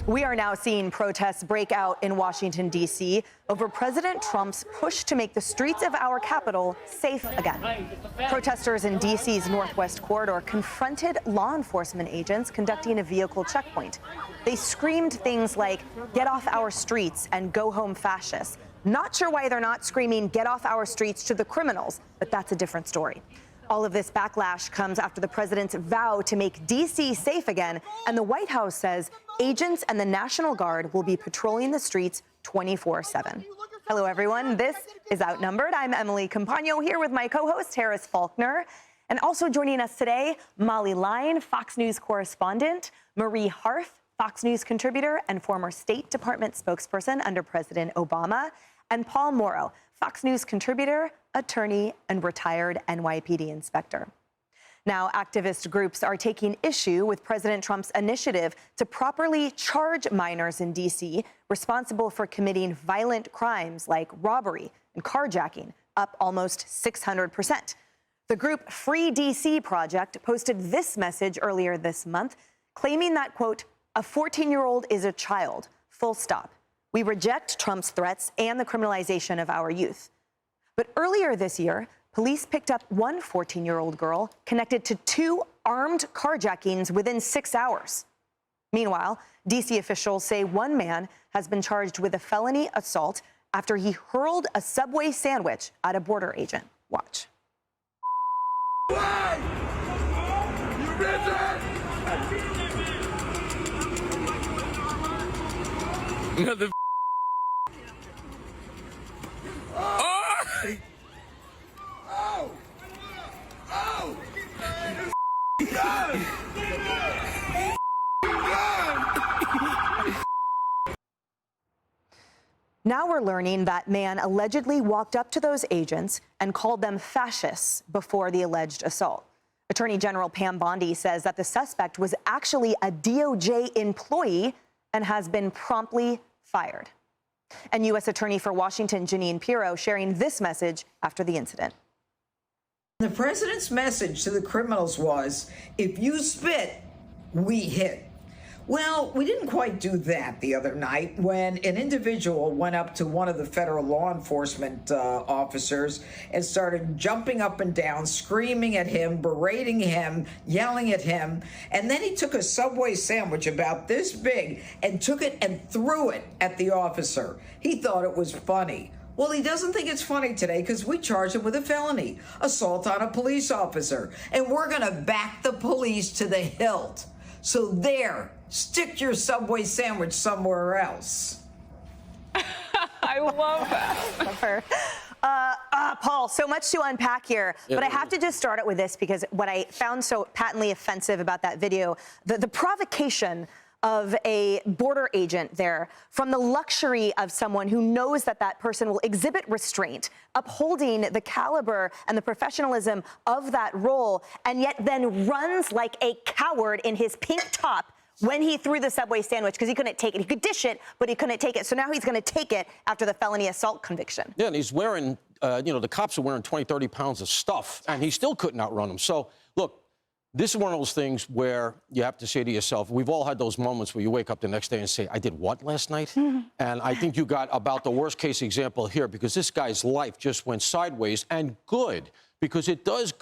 We are now seeing protests break out in Washington, D.C. over President Trump's push to make the streets of our capital safe again. Protesters in D.C.'s Northwest Corridor confronted law enforcement agents conducting a vehicle checkpoint. They screamed things like, "Get off our streets" and "Go home, fascists." Not sure why they're not screaming, "Get off our streets" to the criminals, but that's a different story. All of this backlash comes after the president's vow to make D.C. safe again, and the White House says agents and the National Guard will be patrolling the streets 24/7. Hello, everyone. This is Outnumbered. I'm Emily Campagno here with my co-host, Harris Faulkner. And also joining us today, Molly Line, Fox News correspondent, Marie Harf, Fox News contributor and former State Department spokesperson under President Obama, and Paul Morrow, Fox News contributor, attorney, and retired NYPD inspector. Now, activist groups are taking issue with President Trump's initiative to properly charge minors in D.C. responsible for committing violent crimes like robbery and carjacking, up almost 600%. The group Free D.C. Project posted this message earlier this month, claiming that, quote, "A 14-year-old is a child, full stop. We reject Trump's threats and the criminalization of our youth." But earlier this year, police picked up one 14-year-old girl connected to two armed carjackings within 6 hours. Meanwhile, D.C. officials say one man has been charged with a felony assault after he hurled a Subway sandwich at a border agent. Watch. Why? You Another Now we're learning that man allegedly walked up to those agents and called them fascists before the alleged assault. Attorney General Pam Bondi says that the suspect was actually a DOJ employee and has been promptly fired. And U.S. Attorney for Washington, Jeanine Pirro, sharing this message after the incident. The president's message to the criminals was, if you spit, we hit. Well, we didn't quite do that the other night when an individual went up to one of the federal law enforcement officers and started jumping up and down, screaming at him, berating him, yelling at him. And then he took a Subway sandwich about this big and took it and threw it at the officer. He thought it was funny. Well, he doesn't think it's funny today because we charged him with a felony, assault on a police officer, and we're going to back the police to the hilt. So there, stick your Subway sandwich somewhere else. I love that. Love her. Paul, so much to unpack here, but I have to just start it with this because what I found so patently offensive about that video, the provocation of a border agent there from the luxury of someone who knows that that person will exhibit restraint, upholding the caliber and the professionalism of that role, and yet then runs like a coward in his pink top when he threw the Subway sandwich because he couldn't take it. He could dish it, but he couldn't take it. So now he's going to take it after the felony assault conviction. Yeah, and he's wearing, the cops are wearing 20, 30 pounds of stuff, and he still couldn't outrun them. So, look, this is one of those things where you have to say to yourself, we've all had those moments where you wake up the next day and say, I did what last night? And I think you got about the worst case example here because this guy's life just went sideways, and good, because it does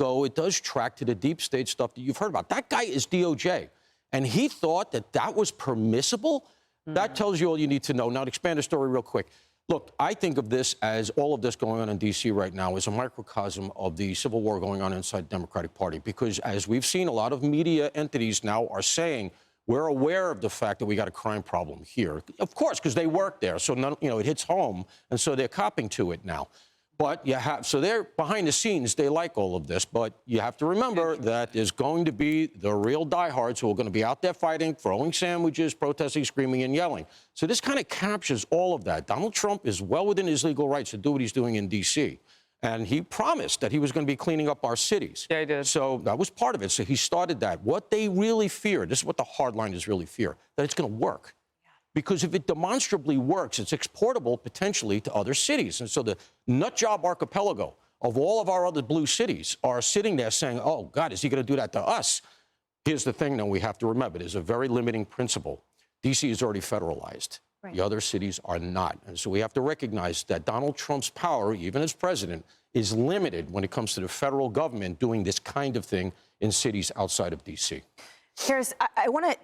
track to the deep state stuff that you've heard about. That guy is DOJ, and he thought that that was permissible? That tells you all you need to know. Now, to expand the story real quick. Look, I think of this as all of this going on in D.C. right now is a microcosm of the civil war going on inside the Democratic Party, because as we've seen, a lot of media entities now are saying we're aware of the fact that we got a crime problem here. Of course, because they work there. So, it hits home, and so they're copping to it now. But so they're behind the scenes, they like all of this, but you have to remember that there's going to be the real diehards who are going to be out there fighting, throwing sandwiches, protesting, screaming, and yelling. So this kind of captures all of that. Donald Trump is well within his legal rights to do what he's doing in D.C., and he promised that he was going to be cleaning up our cities. Yeah, he did. So that was part of it. So he started that. What they really fear, this is what the hardliners really fear, that it's going to work. Because if it demonstrably works, it's exportable potentially to other cities. And so the nutjob archipelago of all of our other blue cities are sitting there saying, oh, God, is he going to do that to us? Here's the thing, though, we have to remember. There's a very limiting principle. D.C. is already federalized. Right. The other cities are not. And so we have to recognize that Donald Trump's power, even as president, is limited when it comes to the federal government doing this kind of thing in cities outside of D.C. Harris, I want to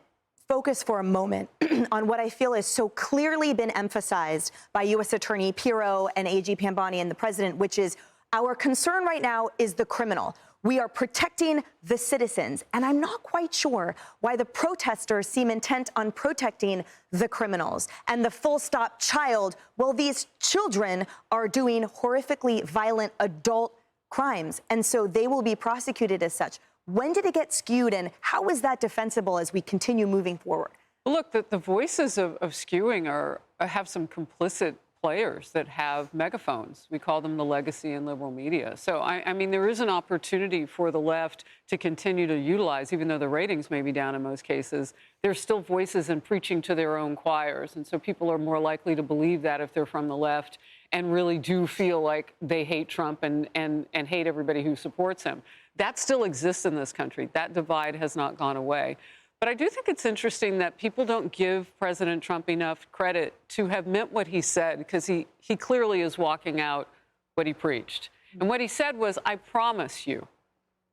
focus for a moment on what I feel is so clearly been emphasized by U.S. Attorney Pirro and AG Bondi and the president, which is our concern right now is the criminal. We are protecting the citizens. And I'm not quite sure why the protesters seem intent on protecting the criminals and the full stop child. Well, these children are doing horrifically violent adult crimes, and so they will be prosecuted as such. When did it get skewed, and how is that defensible as we continue moving forward? Well, look, the voices of skewing have some complicit players that have megaphones. We call them the legacy and liberal media. So, I mean, there is an opportunity for the left to continue to utilize, even though the ratings may be down in most cases, there's still voices and preaching to their own choirs. And so people are more likely to believe that if they're from the left and really do feel like they hate Trump and hate everybody who supports him. That still exists in this country. That divide has not gone away. But I do think it's interesting that people don't give President Trump enough credit to have meant what he said, because he clearly is walking out what he preached. And what he said was, I promise you.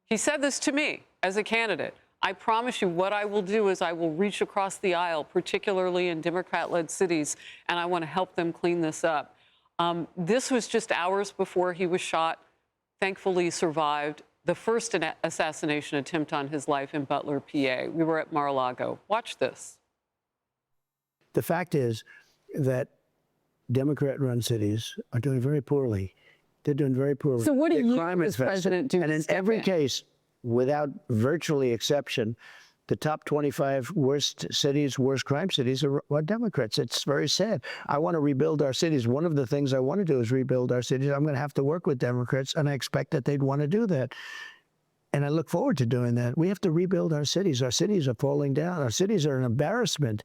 He said this to me as a candidate. I promise you what I will do is I will reach across the aisle, particularly in Democrat-led cities, and I want to help them clean this up. This was just hours before he was shot, thankfully survived the first assassination attempt on his life in Butler, PA. We were at Mar-a-Lago. Watch this. The fact is that Democrat-run cities are doing very poorly. They're doing very poorly. So what do you, crime as president, do? And in every case, without virtually exception, the top 25 worst cities, worst crime cities are Democrats. It's very sad. I want to rebuild our cities. One of the things I want to do is rebuild our cities. I'm going to have to work with Democrats, and I expect that they'd want to do that. And I look forward to doing that. We have to rebuild our cities. Our cities are falling down. Our cities are an embarrassment,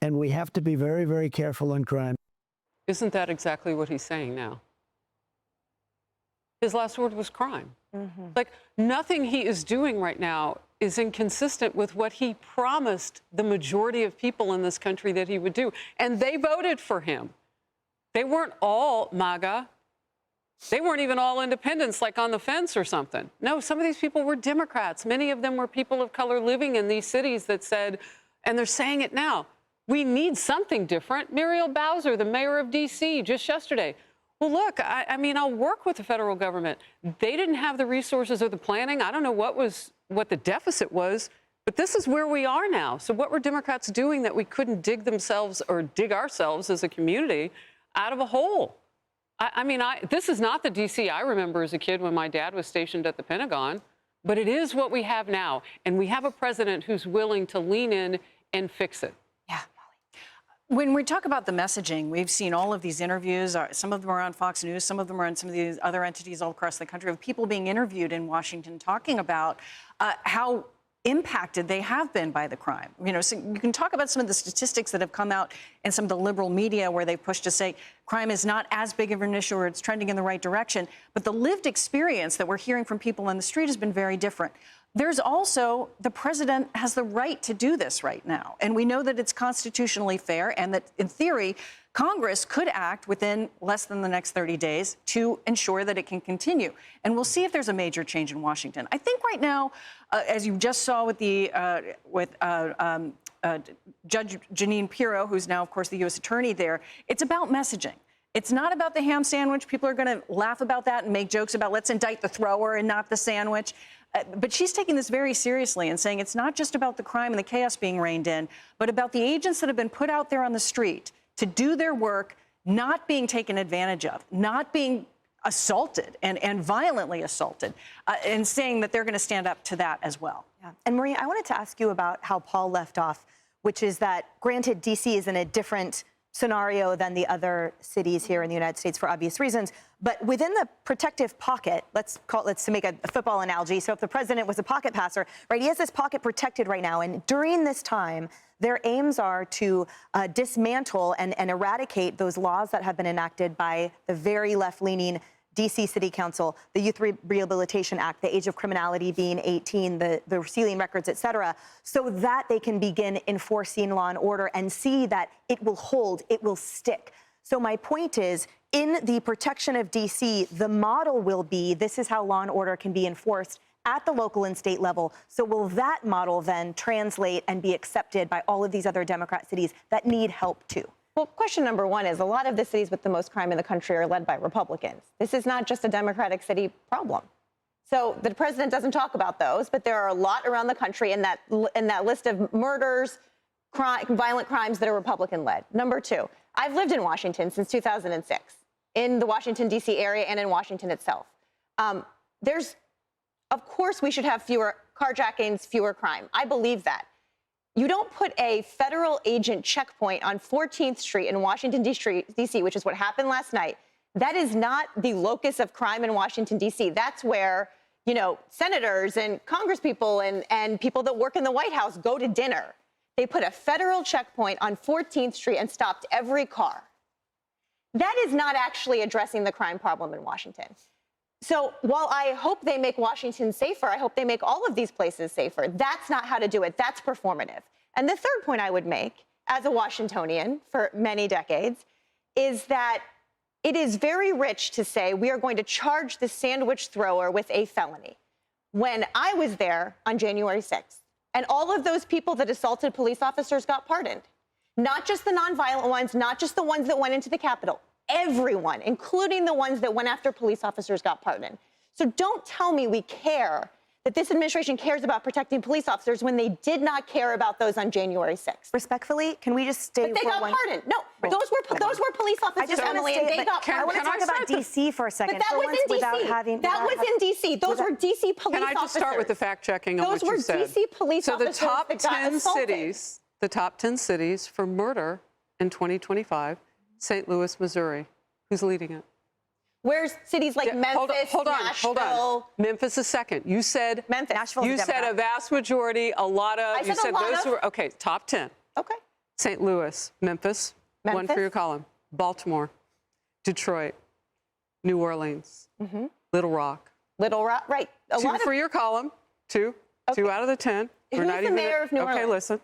and we have to be very, very careful on crime. Isn't that exactly what he's saying now? His last word was crime. Mm-hmm. Like, nothing he is doing right now is inconsistent with what he promised the majority of people in this country that he would do. And they voted for him. They weren't all MAGA. They weren't even all independents, like on the fence or something. No, some of these people were Democrats. Many of them were people of color living in these cities that said, and they're saying it now, we need something different. Muriel Bowser, the mayor of D.C., just yesterday. Well, look, I mean, I'll work with the federal government. They didn't have the resources or the planning. I don't know what the deficit was, but this is where we are now. So what were Democrats doing that we couldn't dig themselves or dig ourselves as a community out of a hole? I mean, this is not the D.C. I remember as a kid when my dad was stationed at the Pentagon, but it is what we have now. And we have a president who's willing to lean in and fix it. Yeah. When we talk about the messaging, we've seen all of these interviews. Some of them are on Fox News. Some of them are on some of these other entities all across the country of people being interviewed in Washington talking about how impacted they have been by the crime. You know, so you can talk about some of the statistics that have come out in some of the liberal media where they push to say crime is not as big of an issue or it's trending in the right direction. But the lived experience that we're hearing from people on the street has been very different. There's also the president has the right to do this right now. And we know that it's constitutionally fair and that, in theory, Congress could act within less than the next 30 days to ensure that it can continue. And we'll see if there's a major change in Washington. I think right now, as you just saw with the Judge Jeanine Pirro, who's now, of course, the U.S. attorney there, it's about messaging. It's not about the ham sandwich. People are going to laugh about that and make jokes about let's indict the thrower and not the sandwich. But she's taking this very seriously and saying it's not just about the crime and the chaos being reined in, but about the agents that have been put out there on the street to do their work, not being taken advantage of, not being assaulted and violently assaulted, and saying that they're going to stand up to that as well. Yeah. And Marie, I wanted to ask you about how Paul left off, which is that, granted, D.C. is in a different scenario than the other cities here in the United States for obvious reasons, but within the protective pocket, let's to make a football analogy. So if the president was a pocket passer, right, he has this pocket protected right now, and during this time, their aims are to dismantle and eradicate those laws that have been enacted by the very left-leaning D.C. City Council, the Youth Rehabilitation Act, the age of criminality being 18, the sealing records, et cetera, so that they can begin enforcing law and order and see that it will hold, it will stick. So my point is, in the protection of D.C., the model will be this is how law and order can be enforced at the local and state level. So will that model then translate and be accepted by all of these other Democrat cities that need help too? Well, question number one is a lot of the cities with the most crime in the country are led by Republicans. This is not just a Democratic city problem. So the president doesn't talk about those, but there are a lot around the country in that list of murders, violent crimes that are Republican-led. Number two, I've lived in Washington since 2006, in the Washington, D.C. area and in Washington itself. Of course, we should have fewer carjackings, fewer crime. I believe that. You don't put a federal agent checkpoint on 14th Street in Washington, D.C., which is what happened last night. That is not the locus of crime in Washington, D.C. That's where, you know, senators and congresspeople and people that work in the White House go to dinner. They put a federal checkpoint on 14th Street and stopped every car. That is not actually addressing the crime problem in Washington. So while I hope they make Washington safer, I hope they make all of these places safer. That's not how to do it. That's performative. And the third point I would make, as a Washingtonian for many decades, is that it is very rich to say we are going to charge the sandwich thrower with a felony. When I was there on January 6th, and all of those people that assaulted police officers got pardoned, not just the nonviolent ones, not just the ones that went into the Capitol, everyone, including the ones that went after police officers, got pardoned. So don't tell me we care, that this administration cares about protecting police officers when they did not care about those on January 6th. Respectfully, can we just stay? But they got pardoned. No, those were police officers, Emily, and they got pardoned. I want to talk about D.C. for a second. But that was in D.C. That was in D.C. Those were D.C. police officers. Can I just start with the fact checking on what you said? Those were D.C. police officers that got assaulted. The top 10 cities for murder in 2025, St. Louis, Missouri. Who's leading it? Where's cities like Memphis, Nashville? Hold on. Memphis is second. You said Memphis. Nashville. You said a vast majority, a lot of. I said those were okay. Top 10. Okay. St. Louis, Memphis. One for your column. Baltimore, Detroit, New Orleans, Little Rock. Little Rock, right? Two for your column. Two. Okay. 2 out of the 10. Who's the mayor of New Orleans? Okay, listen.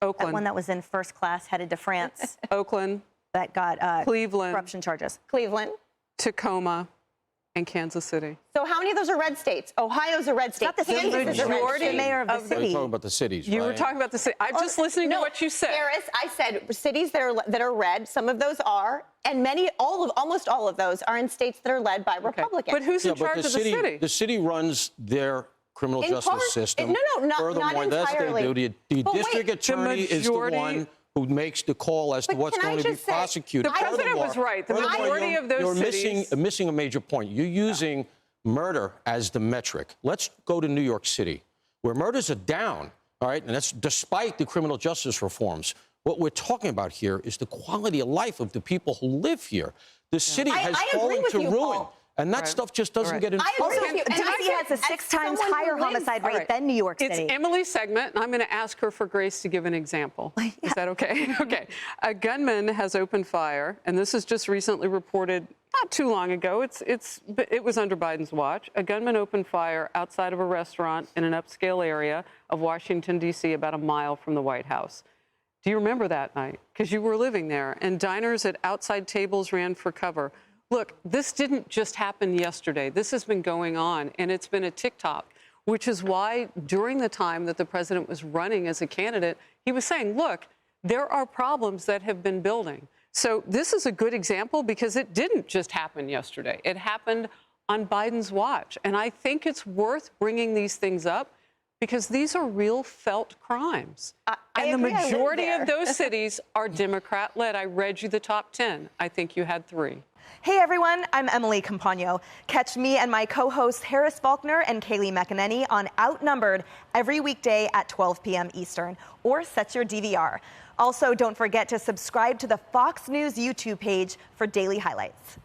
Oakland. That one that was in first class headed to France. Oakland. That got Cleveland, corruption charges. Cleveland, Tacoma, and Kansas City. So how many of those are red states? Ohio's a red state. Not the Kansas is a red state. The mayor of the city. You're talking about the cities, You right? were talking about the city. I'm just listening to what you said. Harris, I said cities that are red. Some of those are, and almost all of those are in states that are led by Republicans. But who's in charge of the city? The city runs their criminal justice system. Not Furthermore, that's what they do. The district attorney is the one who makes the call as to what's going to be prosecuted. The president was right. The majority of those cities. You're missing a major point. You're using murder as the metric. Let's go to New York City, where murders are down, all right? And that's despite the criminal justice reforms. What we're talking about here is the quality of life of the people who live here. The city has fallen to ruin. Paul. And that stuff just doesn't get enforced. D.C. has a 6 times higher homicide rate than New York City. It's Emily's segment, and I'm going to ask her for grace to give an example. Is that okay? Okay. A gunman has opened fire, and this is just recently reported not too long ago. It was under Biden's watch. A gunman opened fire outside of a restaurant in an upscale area of Washington, D.C., about a mile from the White House. Do you remember that night? Because you were living there, and diners at outside tables ran for cover. Look, this didn't just happen yesterday. This has been going on, and it's been a tick-tock, which is why during the time that the president was running as a candidate, he was saying, look, there are problems that have been building. So this is a good example because it didn't just happen yesterday. It happened on Biden's watch. And I think it's worth bringing these things up because these are real felt crimes. And the majority of those cities are Democrat-led. I read you the top 10. I think you had 3. Hey everyone, I'm Emily Campagno. Catch me and my co-hosts Harris Faulkner and Kaylee McEnany on Outnumbered every weekday at 12 p.m. Eastern, or set your DVR. Also, don't forget to subscribe to the Fox News YouTube page for daily highlights.